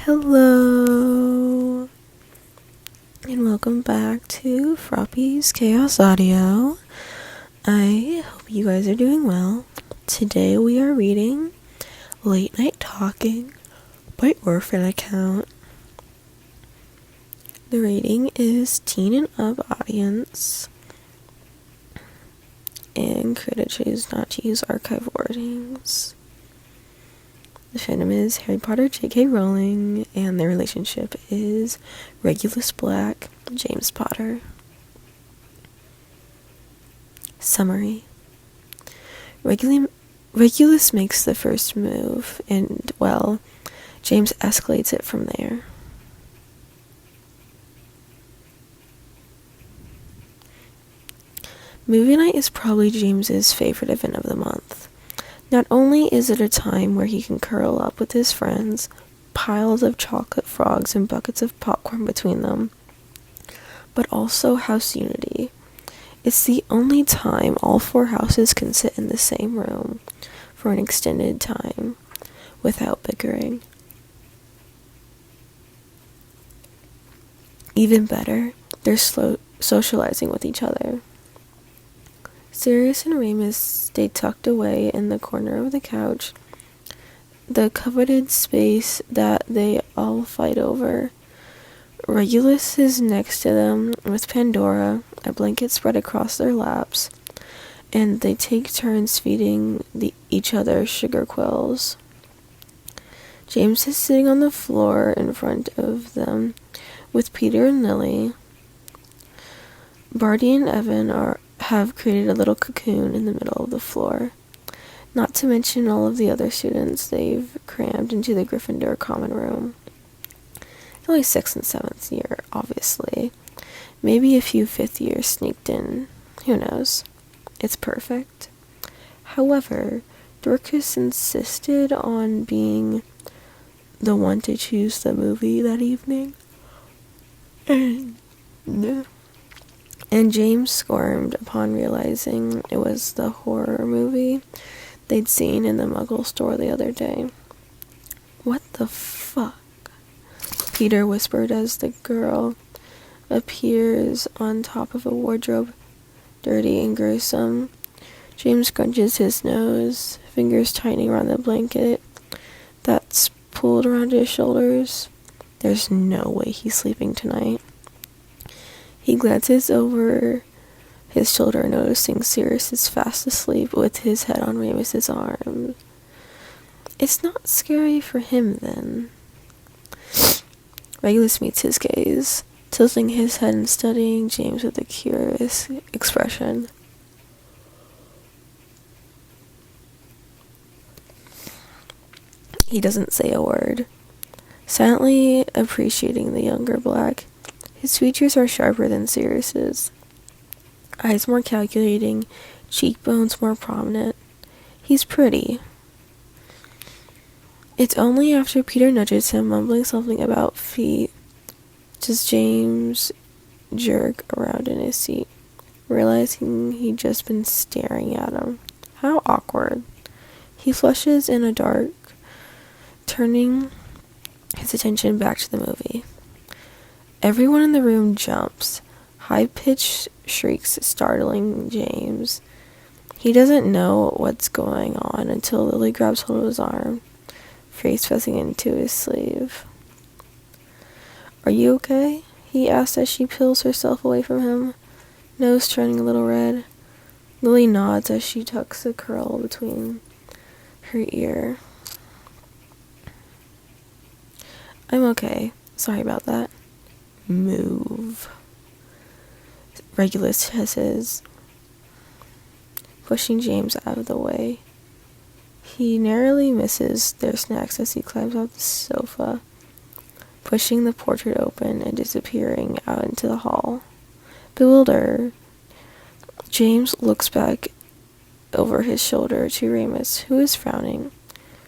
Hello, and welcome back to Froppy's Chaos Audio. I hope you guys are doing well. Today we are reading Late Night Talking by Orphan Account. The rating is teen and up audience, and creator chose not to use archive wordings. The fandom is Harry Potter, J.K. Rowling, and their relationship is Regulus Black, James Potter. Summary. Regulus makes the first move, and, well, James escalates it from there. Movie night is probably James's favorite event of the month. Not only is it a time where he can curl up with his friends, piles of chocolate frogs and buckets of popcorn between them, but also house unity. It's the only time all four houses can sit in the same room for an extended time without bickering. Even better, they're socializing with each other. Sirius and Remus stay tucked away in the corner of the couch, the coveted space that they all fight over. Regulus is next to them with Pandora, a blanket spread across their laps, and they take turns feeding each other sugar quills. James is sitting on the floor in front of them with Peter and Lily. Barty and Evan have created a little cocoon in the middle of the floor, not to mention all of the other students they've crammed into the Gryffindor common room. It's only 6th and 7th year, obviously. Maybe a few 5th years sneaked in. Who knows? It's perfect. However, Dorcas insisted on being the one to choose the movie that evening. And James squirmed upon realizing it was the horror movie they'd seen in the Muggle store the other day. What the fuck? Peter whispered as the girl appears on top of a wardrobe, dirty and gruesome. James scrunches his nose, fingers tightening around the blanket that's pulled around his shoulders. There's no way he's sleeping tonight. He glances over his shoulder, noticing Sirius is fast asleep with his head on Remus's arm. It's not scary for him, then. Regulus meets his gaze, tilting his head and studying James with a curious expression. He doesn't say a word, silently appreciating the younger Black. His features are sharper than Sirius's, eyes more calculating, cheekbones more prominent. He's pretty. It's only after Peter nudges him, mumbling something about feet, does James jerk around in his seat, realizing he'd just been staring at him. How awkward. He flushes in the dark, turning his attention back to the movie. Everyone in the room jumps, high-pitched shrieks startling James. He doesn't know what's going on until Lily grabs hold of his arm, face pressing into his sleeve. "Are you okay?" he asks as she pulls herself away from him, nose turning a little red. Lily nods as she tucks a curl between her ear. "I'm okay. Sorry about that." "Move," Regulus hisses, pushing James out of the way. He narrowly misses their snacks as he climbs off the sofa, pushing the portrait open and disappearing out into the hall. Bewildered, James looks back over his shoulder to Remus, who is frowning,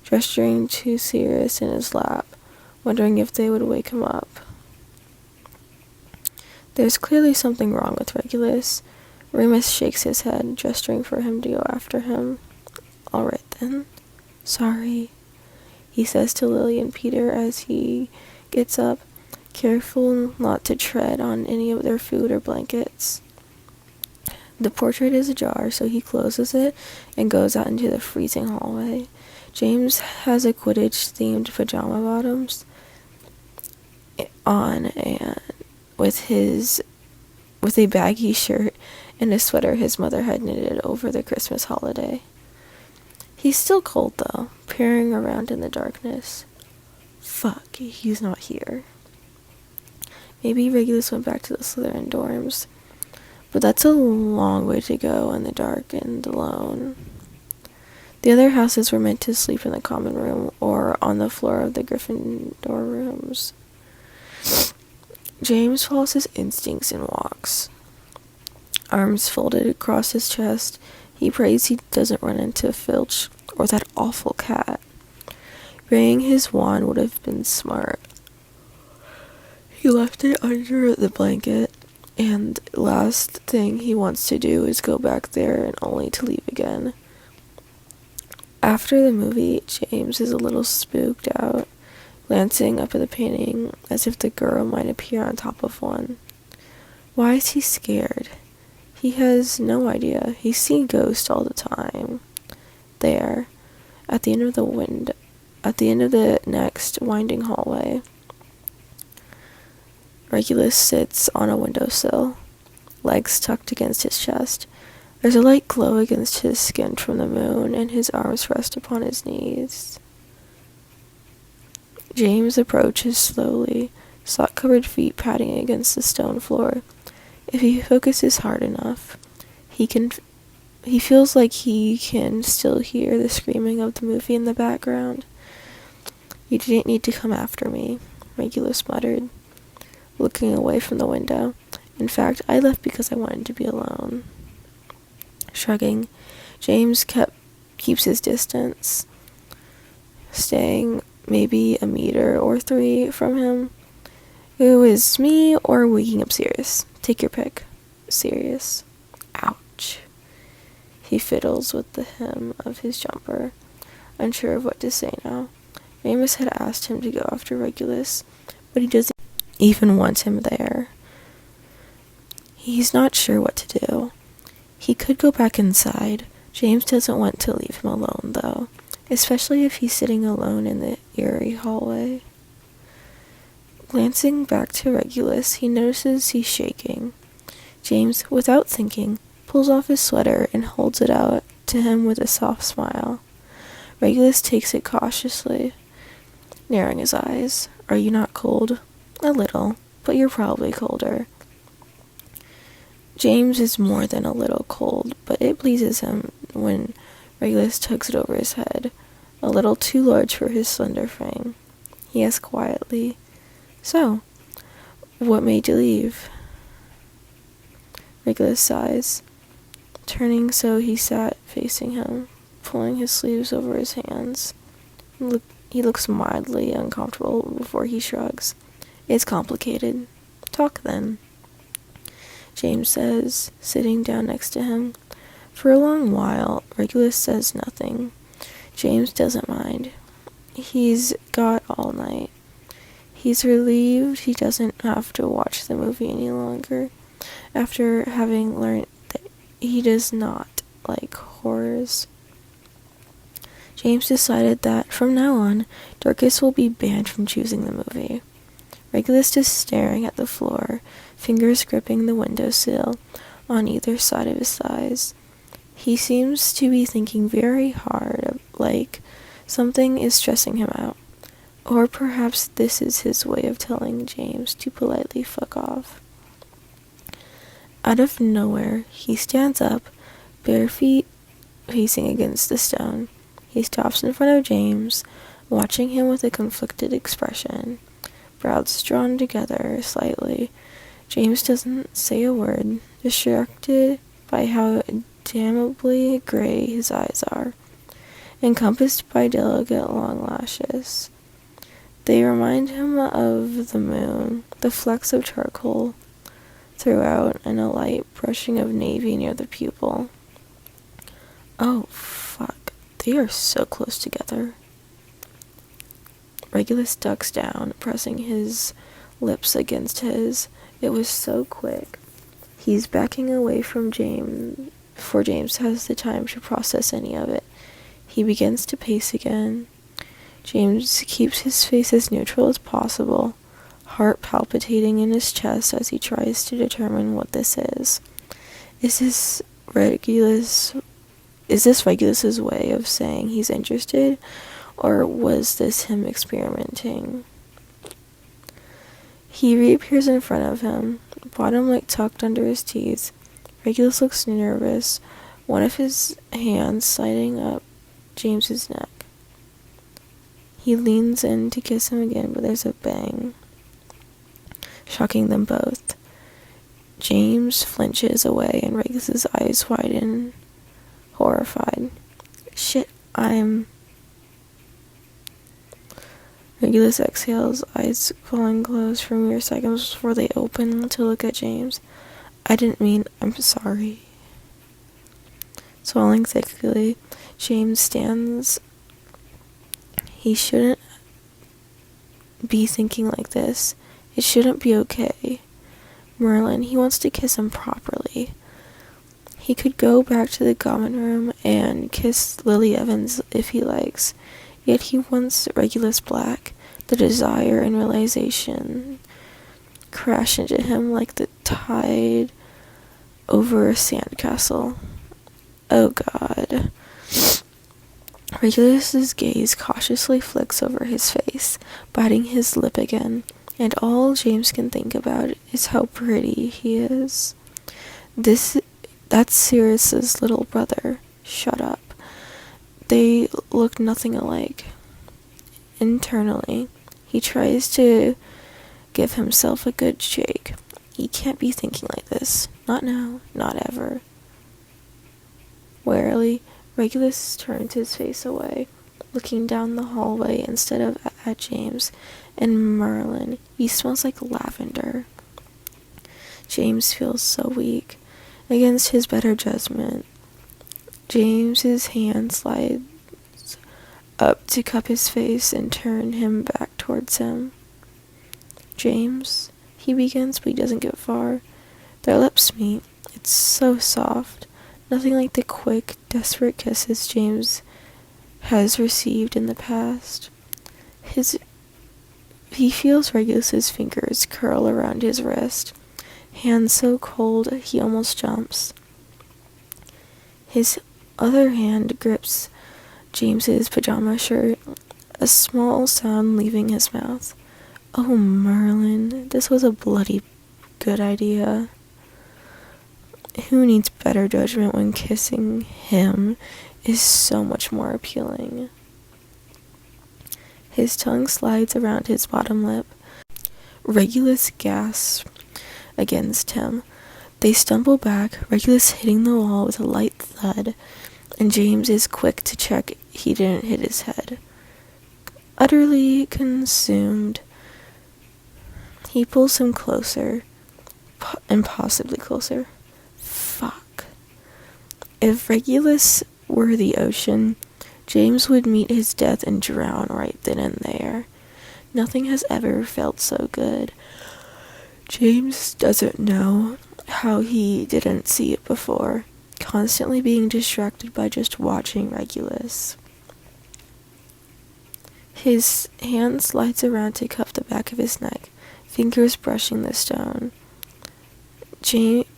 gesturing to Sirius in his lap, wondering if they would wake him up. There's clearly something wrong with Regulus. Remus shakes his head, gesturing for him to go after him. "All right then. Sorry." He says to Lily and Peter as he gets up, careful not to tread on any of their food or blankets. The portrait is ajar, so he closes it and goes out into the freezing hallway. James has a Quidditch-themed pajama bottoms on and with a baggy shirt and a sweater his mother had knitted over the Christmas holiday. He's still cold, though, peering around in the darkness. Fuck, he's not here. Maybe Regulus went back to the Slytherin dorms, but that's a long way to go in the dark and alone. The other houses were meant to sleep in the common room or on the floor of the Gryffindor rooms. James follows his instincts and walks. Arms folded across his chest, he prays he doesn't run into Filch or that awful cat. Bringing his wand would have been smart. He left it under the blanket, and last thing he wants to do is go back there and only to leave again. After the movie, James is a little spooked out, glancing up at the painting as if the girl might appear on top of one. Why is he scared? He has no idea. He's seen ghosts all the time. There, at the end of the next winding hallway, Regulus sits on a windowsill, legs tucked against his chest. There's a light glow against his skin from the moon, and his arms rest upon his knees. James approaches slowly, sock-covered feet padding against the stone floor. If he focuses hard enough, he feels like he can still hear the screaming of the movie in the background. "You didn't need to come after me," Regulus muttered, looking away from the window. "In fact, I left because I wanted to be alone." Shrugging, James keeps his distance, staying maybe a meter or 3 from him. "It was me or waking up Sirius. Take your pick." "Sirius." Ouch. He fiddles with the hem of his jumper, unsure of what to say now. Remus had asked him to go after Regulus, but he doesn't even want him there. He's not sure what to do. He could go back inside. James doesn't want to leave him alone, though, especially if he's sitting alone in the eerie hallway. Glancing back to Regulus, he notices he's shaking. James, without thinking, pulls off his sweater and holds it out to him with a soft smile. Regulus takes it cautiously, narrowing his eyes. "Are you not cold?" "A little, but you're probably colder." James is more than a little cold, but it pleases him when Regulus tugs it over his head, a little too large for his slender frame. He asks quietly, "So, what made you leave?" Regulus sighs, turning so he sat facing him, pulling his sleeves over his hands. He looks mildly uncomfortable before he shrugs. "It's complicated." "Talk then," James says, sitting down next to him. For a long while, Regulus says nothing. James doesn't mind. He's got all night. He's relieved he doesn't have to watch the movie any longer, after having learned that he does not like horrors. James decided that, from now on, Dorcas will be banned from choosing the movie. Regulus is staring at the floor, fingers gripping the windowsill on either side of his thighs. He seems to be thinking very hard, like something is stressing him out. Or perhaps this is his way of telling James to politely fuck off. Out of nowhere, he stands up, bare feet facing against the stone. He stops in front of James, watching him with a conflicted expression, brows drawn together slightly. James doesn't say a word, distracted by how damnably gray his eyes are, encompassed by delicate long lashes. They remind him of the moon, the flecks of charcoal throughout, and a light brushing of navy near the pupil. Oh, fuck. They are so close together. Regulus ducks down, pressing his lips against his. It was so quick. He's backing away from James before James has the time to process any of it. He begins to pace again. James keeps his face as neutral as possible, heart palpitating in his chest as he tries to determine what this is. Is this Regulus's way of saying he's interested, or was this him experimenting? He reappears in front of him, bottom lip tucked under his teeth. Regulus looks nervous, one of his hands sliding up James's neck. He leans in to kiss him again, but there's a bang, shocking them both. James flinches away and Regulus's eyes widen, horrified. Shit, Regulus exhales, eyes falling closed for mere seconds before they open to look at James. I didn't mean, I'm sorry. Swallowing thickly, James stands. He shouldn't be thinking like this. It shouldn't be okay. Merlin, he wants to kiss him properly. He could go back to the common room and kiss Lily Evans if he likes, yet he wants Regulus Black. The desire and realization crash into him like the tide over a sandcastle. Oh God. Regulus's gaze cautiously flicks over his face, biting his lip again, and all James can think about is how pretty he is. That's Sirius's little brother. Shut up. They look nothing alike. Internally, he tries to give himself a good shake. He can't be thinking like this. Not now, not ever. Warily, Regulus turns his face away, looking down the hallway instead of at James and Merlin. He smells like lavender. James feels so weak. Against his better judgment, James's hand slides up to cup his face and turn him back towards him. James, he begins, but he doesn't get far. Their lips meet. It's so soft. Nothing like the quick, desperate kisses James has received in the past. He feels Regulus's fingers curl around his wrist, hands so cold he almost jumps. His other hand grips James's pajama shirt, a small sound leaving his mouth. Oh, Merlin, this was a bloody good idea. Who needs better judgment when kissing him is so much more appealing? His tongue slides around his bottom lip. Regulus gasps against him. They stumble back, Regulus hitting the wall with a light thud, and James is quick to check he didn't hit his head. Utterly consumed, he pulls him closer, impossibly closer. Fuck. If Regulus were the ocean, James would meet his death and drown right then and there. Nothing has ever felt so good. James doesn't know how he didn't see it before, constantly being distracted by just watching Regulus. His hand slides around to cuff the back of his neck, fingers brushing the stone.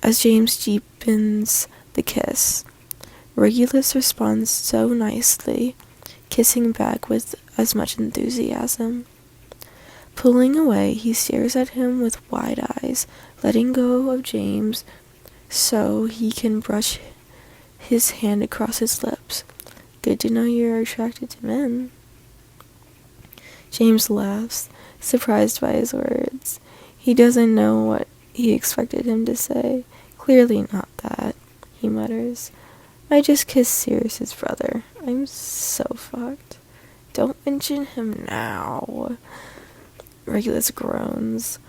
As James deepens the kiss, Regulus responds so nicely, kissing back with as much enthusiasm. Pulling away, he stares at him with wide eyes, letting go of James so he can brush his hand across his lips. Good to know you're attracted to men. James laughs, surprised by his words. He doesn't know what he expected him to say. Clearly not that, he mutters. I just kissed Sirius's brother. I'm so fucked. Don't mention him now. Regulus groans,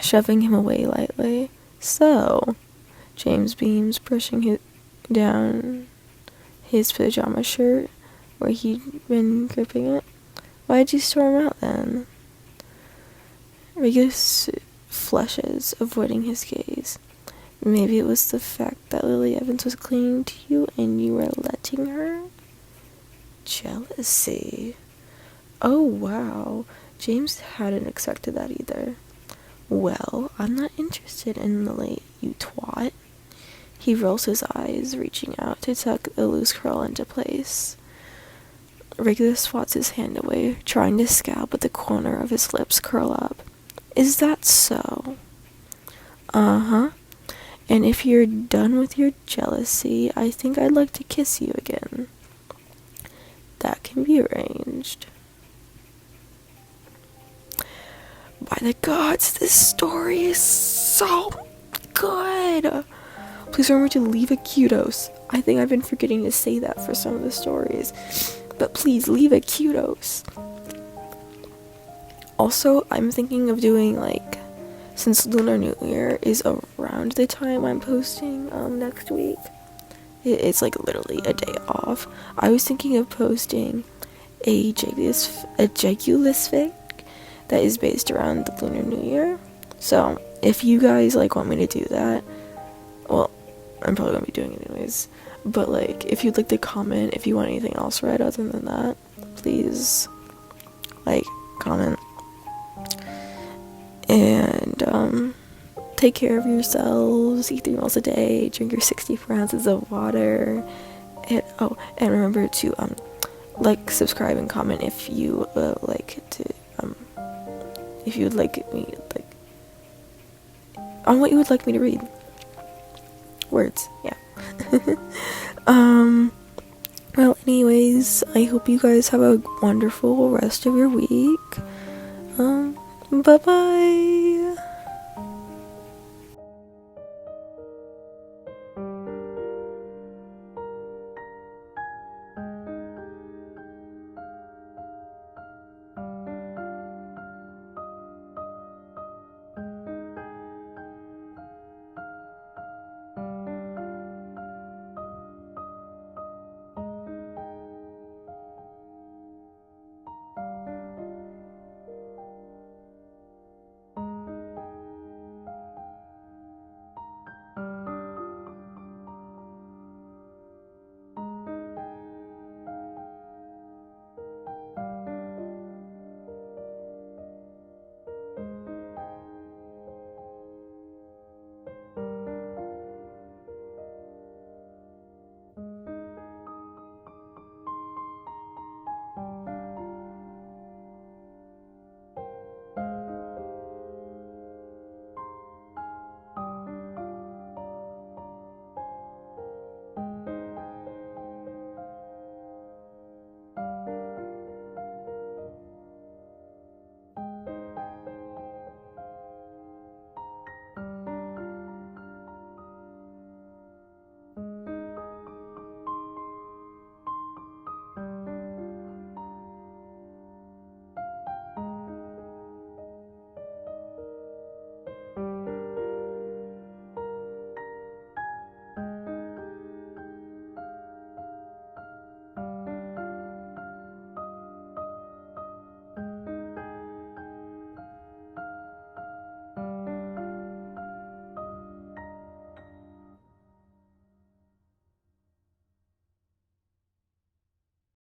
shoving him away lightly. So, James beams, brushing down his pajama shirt where he'd been gripping it. Why'd you storm out then? Regulus flushes, avoiding his gaze. Maybe it was the fact that Lily Evans was clinging to you and you were letting her? Jealousy. Oh wow, James hadn't expected that either. Well, I'm not interested in Lily, you twat. He rolls his eyes, reaching out to tuck the loose curl into place. Regulus swats his hand away, trying to scowl, but the corner of his lips curl up. Is that so? Uh-huh. And if you're done with your jealousy, I think I'd like to kiss you again. That can be arranged. By the gods, this story is so good! Please remember to leave a kudos. I think I've been forgetting to say that for some of the stories. But please, leave a kudos. Also, I'm thinking of doing, like, since Lunar New Year is around the time I'm posting next week, it's like literally a day off. I was thinking of posting a Jegulus fic that is based around the Lunar New Year. So if you guys like want me to do that, well, I'm probably gonna be doing it anyways. But like, if you'd like to comment, if you want anything else read other than that, please like comment. And take care of yourselves. Eat 3 meals a day. Drink your 64 ounces of water. And remember to like, subscribe, and comment if you like to if you would like me like on what you would like me to read. Words, yeah. Well, anyways, I hope you guys have a wonderful rest of your week. Bye bye.